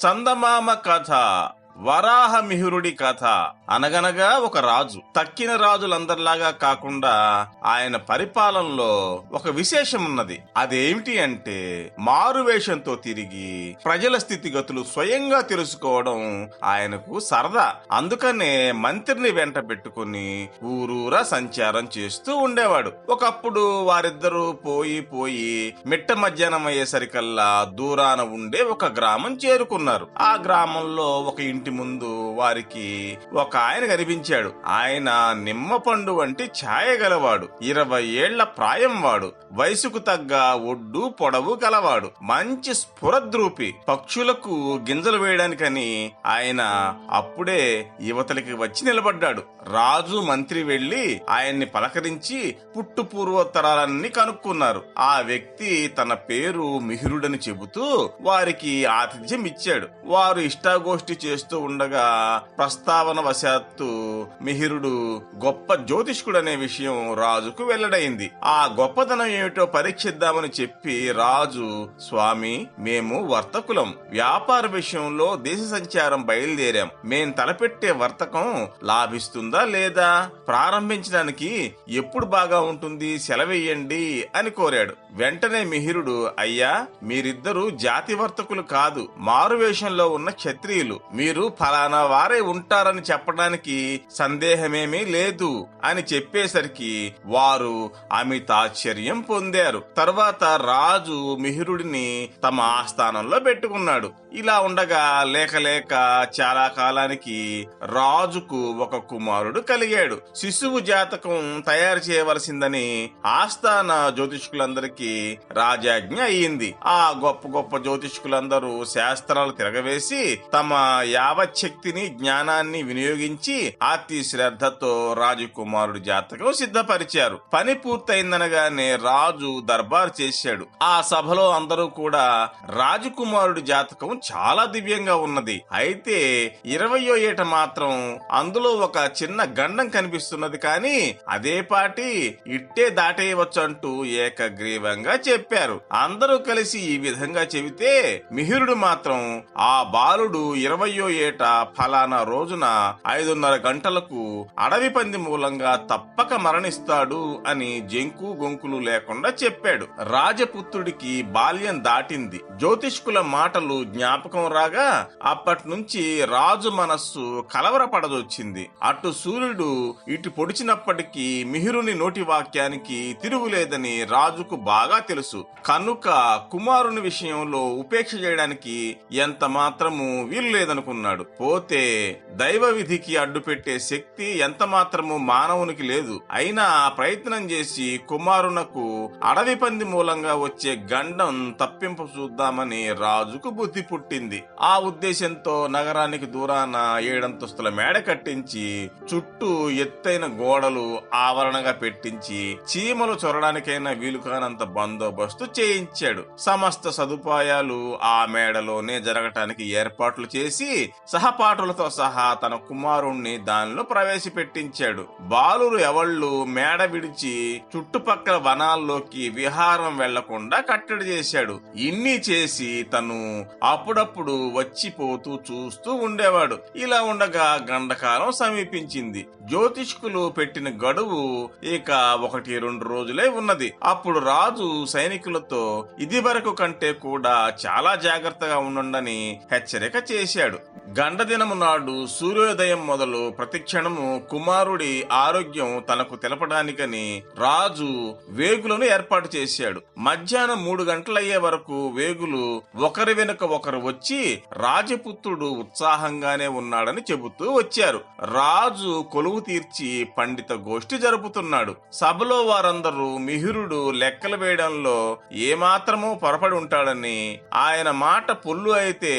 చందమామ కథ. వరాహమిహిరుడి కథ. అనగనగా ఒక రాజు. తక్కిన రాజులందరిలాగా కాకుండా ఆయన పరిపాలనలో ఒక విశేషం ఉన్నది. అదేమిటి అంటే మారువేషంతో తిరిగి ప్రజల స్థితిగతులు స్వయంగా తెలుసుకోవడం ఆయనకు సరదా. అందుకనే మంత్రిని వెంట పెట్టుకుని ఊరూరా సంచారం చేస్తూ ఉండేవాడు. ఒకప్పుడు వారిద్దరూ పోయి మిట్ట మధ్యాహ్నం అయ్యేసరికల్లా దూరాన ఉండే ఒక గ్రామం చేరుకున్నారు. ఆ గ్రామంలో ఒక ఇంటి ముందు వారికి ఒక ఆయన కనిపించాడు. ఆయన నిమ్మపండు వంటి ఛాయ గలవాడు. 20 ఏళ్ల ప్రాయం వాడు. వయసుకు తగ్గ ఒడ్డు పొడవు గలవాడు. మంచి స్ఫురద్రూపి. పక్షులకు గింజలు వేయడానికని ఆయన అప్పుడే యువతలకి వచ్చి నిలబడ్డాడు. రాజు మంత్రి వెళ్లి ఆయన్ని పలకరించి పుట్టు పూర్వోత్తరాలన్నీ కనుక్కున్నారు. ఆ వ్యక్తి తన పేరు మిహిరుడని చెబుతూ వారికి ఆతిథ్యం ఇచ్చాడు. వారు ఇష్టాగోష్ఠి చేస్తూ ఉండగా ప్రస్తావన వశాత్తు మిహిరుడు గొప్ప జ్యోతిష్కుడనే విషయం రాజుకు వెల్లడైంది. ఆ గొప్పదనం ఏమిటో పరీక్షిద్దామని చెప్పి రాజు, స్వామి, మేము వర్తకులం. వ్యాపార విషయంలో దేశ సంచారం బయలుదేరాం. మేం తలపెట్టే వర్తకం లాభిస్తుందా లేదా? ప్రారంభించడానికి ఎప్పుడు బాగా ఉంటుంది? సెలవేయండి అని కోరాడు. వెంటనే మిహిరుడు, అయ్యా, మీరిద్దరూ జాతి వర్తకులు కాదు, మారువేషంలో ఉన్న క్షత్రియులు. మీరు ఫలానా వారే ఉంటారని చెప్పడానికి సందేహమేమీ లేదు అని చెప్పేసరికి వారు అమితాశ్చర్యం పొందారు. తర్వాత రాజు మిహిరుడిని తమ ఆస్థానంలో పెట్టుకున్నాడు. ఇలా ఉండగా లేక చాలా కాలానికి రాజుకు ఒక కుమారుడు కలిగాడు. శిశువు జాతకం తయారు చేయవలసిందని ఆస్థాన జ్యోతిష్కులందరికీ రాజాజ్ఞ అయ్యింది. ఆ గొప్ప జ్యోతిష్కులందరూ శాస్త్రాలు తిరగవేసి తమ యావచ్చక్తిని జ్ఞానాన్ని వినియోగించి అతి శ్రద్ధతో రాజకుమారుడి జాతకం సిద్ధపరిచారు. పని పూర్తయిందనగానే రాజు దర్బారు చేశాడు. ఆ సభలో అందరూ కూడా రాజకుమారుడి జాతకం చాలా దివ్యంగా ఉన్నది. అయితే 20వ ఏట మాత్రం అందులో ఒక చిన్న గండం కనిపిస్తున్నది, కానీ అదేపాటి ఇట్టే దాటేయవచ్చు అంటూ ఏకగ్రీవంగా చెప్పారు. అందరూ కలిసి ఈ విధంగా చెబితే మిహిరుడు మాత్రం ఆ బాలుడు 20వ ఏట ఫలానా రోజున 5:30 గంటలకు అడవి పంది మూలంగా తప్పక మరణిస్తాడు అని జంకు గొంకులు లేకుండా చెప్పాడు. రాజపుత్రుడికి బాల్యం దాటింది. జ్యోతిష్కుల మాటలు జ్ఞాపకం రాగా అప్పటి నుంచి రాజు మనస్సు కలవరపడదొచ్చింది. అటు సూర్యుడు ఇటు పొడిచినప్పటికీ మిహిరుని నోటి వాక్యానికి తిరుగులేదని రాజుకు బాగా తెలుసు. కనుక కుమారుని విషయంలో ఉపేక్ష చేయడానికి ఎంత మాత్రము వీలు లేదనుకున్నాడు. పోతే దైవ విధికి అడ్డుపెట్టే శక్తి ఎంత మాత్రము మానవునికి లేదు. అయినా ప్రయత్నం చేసి కుమారునకు అడవి పంది మూలంగా వచ్చే గండం తప్పింపు చూద్దామని రాజుకు బుద్ధి పుట్టింది. ఆ ఉద్దేశంతో నగరానికి దూరాన 7 అంతస్తుల మేడ కట్టించి చుట్టూ ఎత్తైన గోడలు ఆవరణగా పెట్టించి చీమలు చొరడానికైనా వీలు కానంత బందోబస్తు చేయించాడు. సమస్త సదుపాయాలు ఆ మేడలోనే జరగటానికి ఏర్పాట్లు చేసి సహపాఠులతో సహా తన కుమారుణ్ణి దానిలో ప్రవేశపెట్టించాడు. బాలురు ఎవళ్ళు మేడ విడిచి చుట్టుపక్కల వనాల్లోకి విహారం వెళ్లకుండా కట్టడి చేశాడు. ఇన్ని చేసి తను అప్పుడప్పుడు వచ్చిపోతూ చూస్తూ ఉండేవాడు. ఇలా ఉండగా గండకాలం సమీపించింది. జ్యోతిష్కులు పెట్టిన గడువు ఇక 1-2 రోజులే ఉన్నది. అప్పుడు రాజు సైనికులతో ఇది వరకు కంటే కూడా చాలా జాగ్రత్తగా ఉండండి హెచ్చరిక చేశాడు. గండదినము నాడు సూర్యోదయం మొదలు ప్రతిక్షణము కుమారుడి ఆరోగ్యం తనకు తెలపడానికని రాజు వేగులను ఏర్పాటు చేశాడు. మధ్యాహ్నం 3 గంటలయ్యే వరకు వేగులు ఒకరి వెనుక ఒకరు వచ్చి రాజపుత్రుడు ఉత్సాహంగానే ఉన్నాడని చెబుతూ వచ్చారు. రాజు కొలువు తీర్చి పండిత గోష్ఠి జరుపుతున్నాడు. సభలో వారందరూ మిహిరుడు లెక్కలు వేయడంలో ఏమాత్రమూ పొరపడి ఉంటాడని, ఆయన మాట పొల్లు అయితే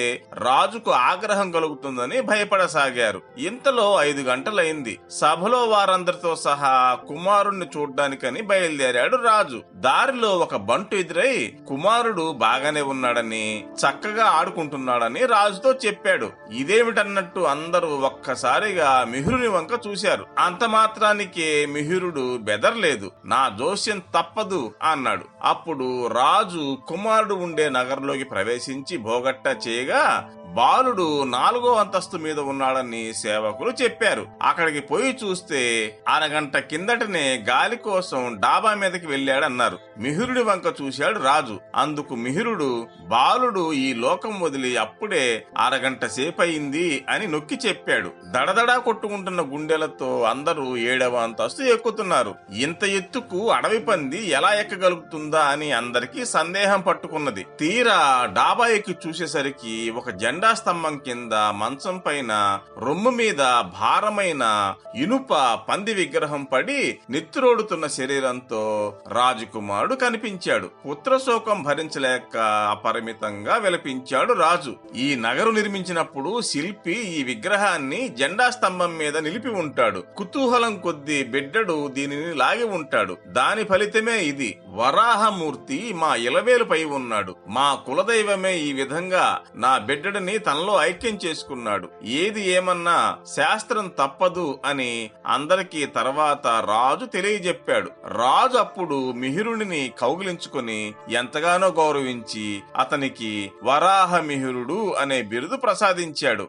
రాజుకు ఆగ్రహం కలుగుతుందని భయపడసాగారు. ఇంతలో 5 గంటలైంది. సభలో వారందరితో సహా కుమారుణ్ణి చూడ్డానికని బయలుదేరాడు రాజు. దారిలో ఒక బంటు ఎదురై కుమారుడు బాగానే ఉన్నాడని, చక్కగా ఆడుకుంటున్నాడని రాజుతో చెప్పాడు. ఇదేమిటన్నట్టు అందరూ ఒక్కసారిగా మిహిరుని వంక చూశారు. అంత మాత్రానికే మిహిరుడు బెదర్లేదు. నా జోస్యం తప్పదు అన్నాడు. అప్పుడు రాజు కుమారుడు ఉండే నగరంలోకి ప్రవేశించి భోగట్ట చేయగా బాలుడు 4వ అంతస్తు మీద ఉన్నాడని సేవకులు చెప్పారు. అక్కడికి పోయి చూస్తే అరగంట కిందటనే గాలి కోసం డాబా మీదకి వెళ్ళాడన్నారు. మిహిరుడి వంక చూశాడు రాజు. అందుకు మిహిరుడు, బాలుడు ఈ లోకం వదిలి అప్పుడే అరగంట సేపయింది అని నొక్కి చెప్పాడు. దడదడా కొట్టుకుంటున్న గుండెలతో అందరూ 7వ అంతస్తు ఎక్కుతున్నారు. ఇంత ఎత్తుకు అడవి పంది ఎలా ఎక్కగలుగుతుందా అని అందరికీ సందేహం పట్టుకున్నది. తీరా డాబా ఎక్కి చూసేసరికి ఒక జెండా స్తంభం కింద మంచం పైన రొమ్ము మీద భారమైన ఇనుప పంది విగ్రహం పడి నెత్తురోడుతున్న శరీరంతో రాజకుమారుడు కనిపించాడు. పుత్రశోకం భరించలేక అపరిమితంగా విలపించాడు రాజు. ఈ నగరు నిర్మించినప్పుడు శిల్పి ఈ విగ్రహాన్ని జెండా స్తంభం మీద నిలిపి ఉంటాడు. కుతూహలం కొద్దీ బిడ్డడు దీనిని లాగి ఉంటాడు. దాని ఫలితమే ఇది. వరాహమూర్తి మా ఇలవేలుపై ఉన్నాడు. మా కులదైవమే ఈ విధంగా నా బిడ్డడిని తనలో ఐక్యం చేసుకున్నాడు. ఏది ఏమన్నా శాస్త్రం తప్పదు అని అందరికీ తర్వాత రాజు తెలియజెప్పాడు. రాజు అప్పుడు మిహిరుడిని కౌగిలించుకుని ఎంతగానో గౌరవించి అతనికి వరాహ మిహిరుడు అనే బిరుదు ప్రసాదించాడు.